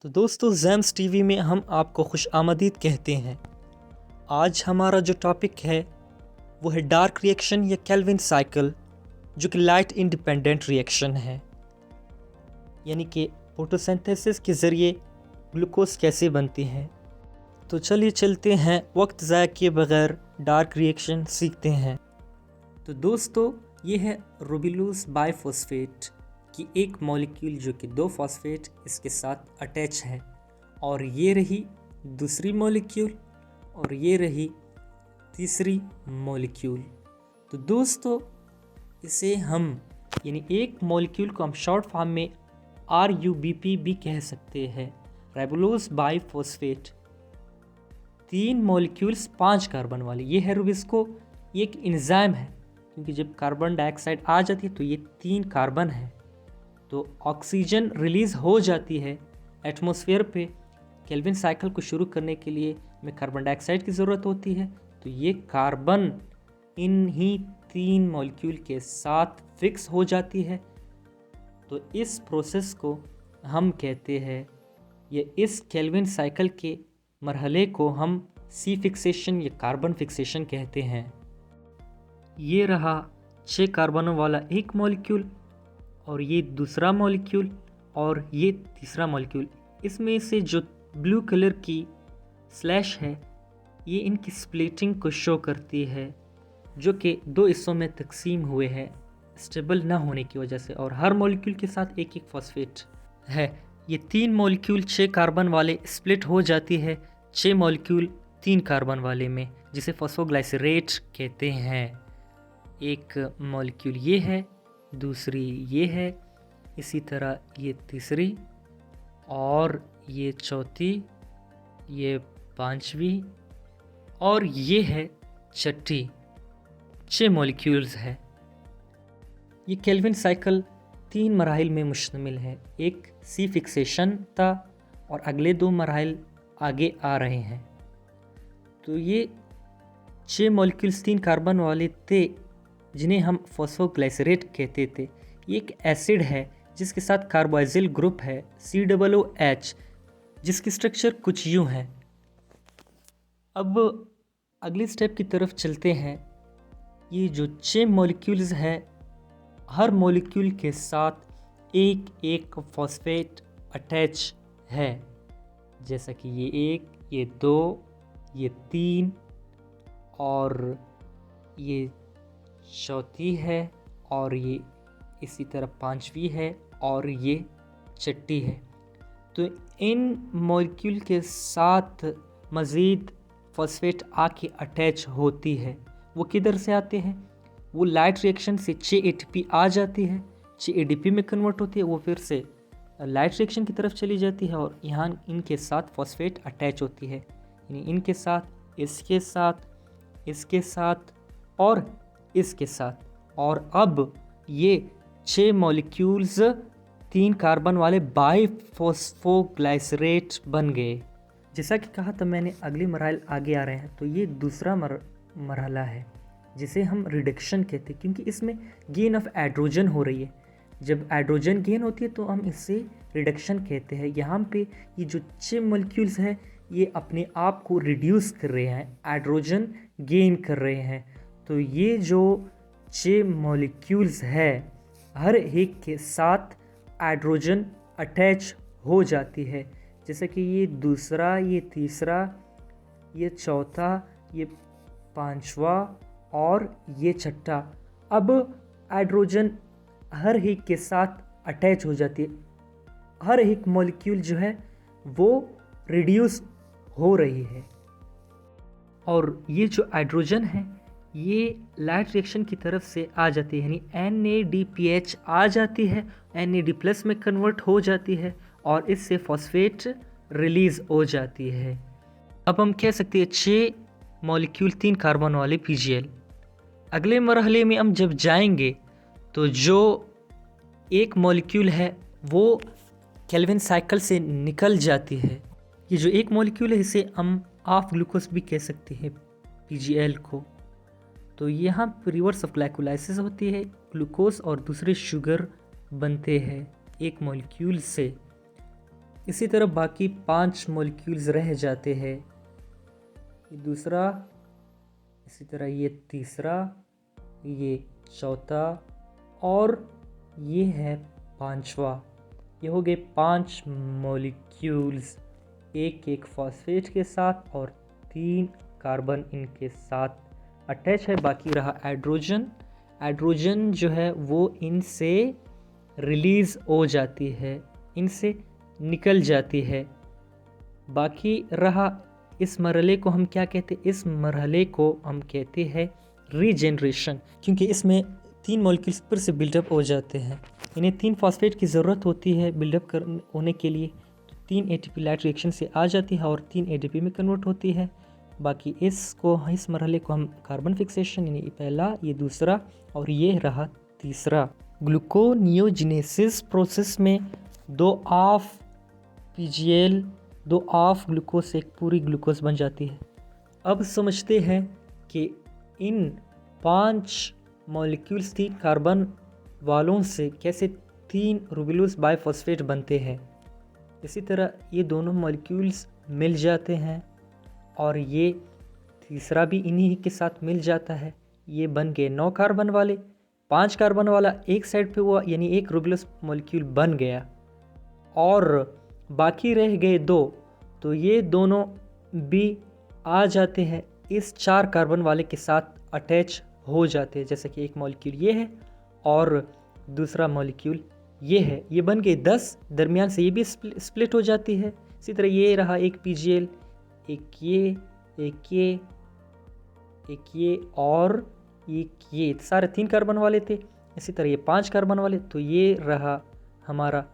तो दोस्तों jams TV में हम आपको खुश आमदीद कहते हैं। आज हमारा जो टॉपिक है वो है डार्क रिएक्शन या केल्विन साइकिल, जो कि लाइट इंडिपेंडेंट रिएक्शन है, यानी कि फोटोसिंथेसिस के ज़रिए ग्लूकोज कैसे बनती है। तो चलिए चलते हैं, वक्त ज़ाया किए बगैर डार्क रिएक्शन सीखते हैं। तो दोस्तों ये है रूबिलूस बाइफॉस्फेट की एक मॉलिक्यूल जो कि दो फॉस्फेट इसके साथ अटैच है, और ये रही दूसरी मॉलिक्यूल और ये रही तीसरी मॉलिक्यूल। तो दोस्तों इसे हम यानी एक मॉलिक्यूल को हम शॉर्ट फॉर्म में RUBP भी कह सकते हैं, राइबोलोस बाइफॉस्फेट। 3 मॉलिक्यूल्स 5 कार्बन वाली, ये है रूबिस्को। ये एक एंजाइम है, क्योंकि जब कार्बन डाइऑक्साइड आ जाती है तो ये 3 कार्बन है, तो ऑक्सीजन रिलीज हो जाती है एटमॉस्फेयर पे। केल्विन साइकिल को शुरू करने के लिए हमें कार्बन डाइऑक्साइड की ज़रूरत होती है, तो ये कार्बन इन ही 3 मॉलिक्यूल के साथ फिक्स हो जाती है। तो इस प्रोसेस को हम कहते हैं, या इस केल्विन साइकिल के मरहले को हम सी फिक्सेशन या कार्बन फिक्सेशन कहते हैं। ये रहा 6 कार्बनों वाला एक मॉलिक्यूल, और ये दूसरा मॉलिक्यूल, और ये तीसरा मॉलिक्यूल। इसमें से जो ब्लू कलर की स्लैश है ये इनकी स्प्लिटिंग को शो करती है, जो कि 2 हिस्सों में तकसीम हुए हैं स्टेबल ना होने की वजह से, और हर मॉलिक्यूल के साथ एक एक फॉस्फेट है। ये 3 मॉलिक्यूल 6 कार्बन वाले स्प्लिट हो जाती है 6 मॉलिक्यूल 3 कार्बन वाले में, जिसे फॉस्फोग्लाइसरेट कहते हैं। एक मॉलिक्यूल ये है, दूसरी ये है, इसी तरह ये तीसरी, और ये चौथी, ये पांचवी, और ये है छठी। 6 मॉलिक्यूल्स है। ये केल्विन साइकिल 3 मराहिल में मुश्तमिल है। एक सी फिक्सेशन था और अगले 2 मराहिल आगे आ रहे हैं। तो ये 6 मॉलिक्यूल्स 3 कार्बन वाले थे, जिन्हें हम फॉस्फोग्लाइसरेट कहते थे। ये एक एसिड है जिसके साथ कार्बोक्सिल ग्रुप है COOH, जिसकी स्ट्रक्चर कुछ यूं है। अब अगले स्टेप की तरफ चलते हैं। ये जो 6 मॉलिक्यूल्स है, हर मॉलिक्यूल के साथ एक एक फॉस्फेट अटैच है, जैसा कि ये 1, ये 2, ये 3, और ये चौथी है, और ये इसी तरह पांचवी है, और ये छठी है। तो इन मॉलिक्यूल के साथ मज़ीद फॉस्फेट आके अटैच होती है। वो किधर से आते हैं? वो लाइट रिएक्शन से 6 ATP आ जाती है, 6 ADP में कन्वर्ट होती है, वो फिर से लाइट रिएक्शन की तरफ चली जाती है, और यहाँ इनके साथ फॉस्फेट अटैच होती है, यानी इनके साथ, इसके साथ, इसके साथ, और इसके साथ। और अब ये 6 मॉलिक्यूल्स 3 कार्बन वाले बाइफॉस्फोग्लाइसरेट बन गए। जैसा कि कहा था मैंने, अगली मरहल आगे आ रहे हैं। तो ये दूसरा मरहला है, जिसे हम रिडक्शन कहते हैं, क्योंकि इसमें गेन ऑफ हाइड्रोजन हो रही है। जब हाइड्रोजन गेन होती है तो हम इससे रिडक्शन कहते हैं। यहाँ पे ये जो 6 मॉलिक्यूल्स हैं ये अपने आप को रिड्यूस कर रहे हैं, हाइड्रोजन गेन कर रहे हैं। तो ये जो 6 मॉलिक्यूल्स है, हर एक के साथ हाइड्रोजन अटैच हो जाती है, जैसे कि ये दूसरा, ये तीसरा, ये चौथा, ये पांचवा, और ये छठा। अब हाइड्रोजन हर एक के साथ अटैच हो जाती है। हर एक मॉलिक्यूल जो है वो रिड्यूस हो रही है, और ये जो हाइड्रोजन है ये लाइट रिएक्शन की तरफ से आ जाती है, यानी NADPH आ जाती है, NAD+ में कन्वर्ट हो जाती है, और इससे फॉस्फेट रिलीज हो जाती है। अब हम कह सकते हैं 6 मॉलिक्यूल 3 कार्बन वाले PGL। अगले मरहले में हम जब जाएंगे तो जो एक मॉलिक्यूल है वो केल्विन साइकिल से निकल जाती है। ये जो एक मॉलिक्यूल है इसे हम ऑफ ग्लूकोज भी कह सकते हैं, PGL को। तो यहाँ पर रिवर्स ऑफ ग्लाइकोलाइसिस होती है, ग्लूकोज और दूसरे शुगर बनते हैं एक मॉलिक्यूल से। इसी तरह बाकी 5 मॉलिक्यूल्स रह जाते हैं। ये दूसरा, इसी तरह ये तीसरा, ये चौथा और ये है 5वां। ये हो गए 5 मॉलिक्यूल्स, एक एक फॉस्फेट के साथ और 3 कार्बन इनके साथ अटैच है। बाकी रहा हाइड्रोजन। हाइड्रोजन जो है वो इनसे रिलीज़ हो जाती है, इनसे निकल जाती है। बाकी रहा, इस मरहले को हम क्या कहते हैं? इस मरहले को हम कहते हैं रीजनरेशन, क्योंकि इसमें 3 मॉलिक्यूल्स फिर से बिल्डअप हो जाते हैं। इन्हें 3 फॉस्फेट की ज़रूरत होती है बिल्डअप होने के लिए। 3 ATP लाइट रिएक्शन से आ जाती है और 3 ADP में कन्वर्ट होती है। बाकी इस मरहले को हम कार्बन फिक्सेशन, यानी पहला, ये दूसरा और ये रहा तीसरा। ग्लूकोनियोजिनेसिस प्रोसेस में 2 ऑफ PGL, 2 ऑफ ग्लूकोज से एक पूरी ग्लूकोज बन जाती है। अब समझते हैं कि इन 5 मॉलिक्यूल्स 3 कार्बन वालों से कैसे 3 रूबिलोज बाइफॉस्फेट बनते हैं। इसी तरह ये दोनों मॉलिक्यूल्स मिल जाते हैं और ये तीसरा भी इन्हीं के साथ मिल जाता है। ये बन गए 9 कार्बन वाले। 5 कार्बन वाला एक साइड पे हुआ, यानी एक रूबिलोज मॉलिक्यूल बन गया और बाकी रह गए 2, तो ये दोनों भी आ जाते हैं इस 4 कार्बन वाले के साथ अटैच हो जाते हैं। जैसे कि एक मॉलिक्यूल ये है और दूसरा मॉलिक्यूल ये है। ये बन गए 10, दरमियान से ये भी स्प्लिट हो जाती है। इसी तरह ये रहा एक PGL, एक ये, एक ये, एक ये और एक ये, सारे 3 कार्बन वाले थे। इसी तरह ये 5 कार्बन वाले, तो ये रहा हमारा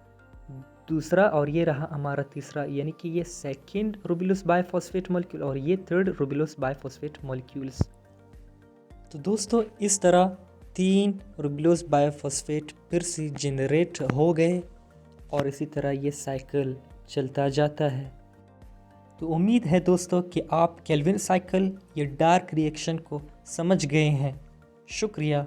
दूसरा और ये रहा हमारा तीसरा, यानी कि ये सेकंड रूबिलोज बाइफॉस्फेट मॉलिक्यूल और ये थर्ड रूबिलोज बाइफॉस्फेट मॉलिक्यूल्स। तो दोस्तों इस तरह 3 रूबिलोज बाइफॉस्फेट फिर से जनरेट हो गए और इसी तरह ये साइकिल चलता जाता है। तो उम्मीद है दोस्तों कि आप केल्विन साइकिल या डार्क रिएक्शन को समझ गए हैं। शुक्रिया।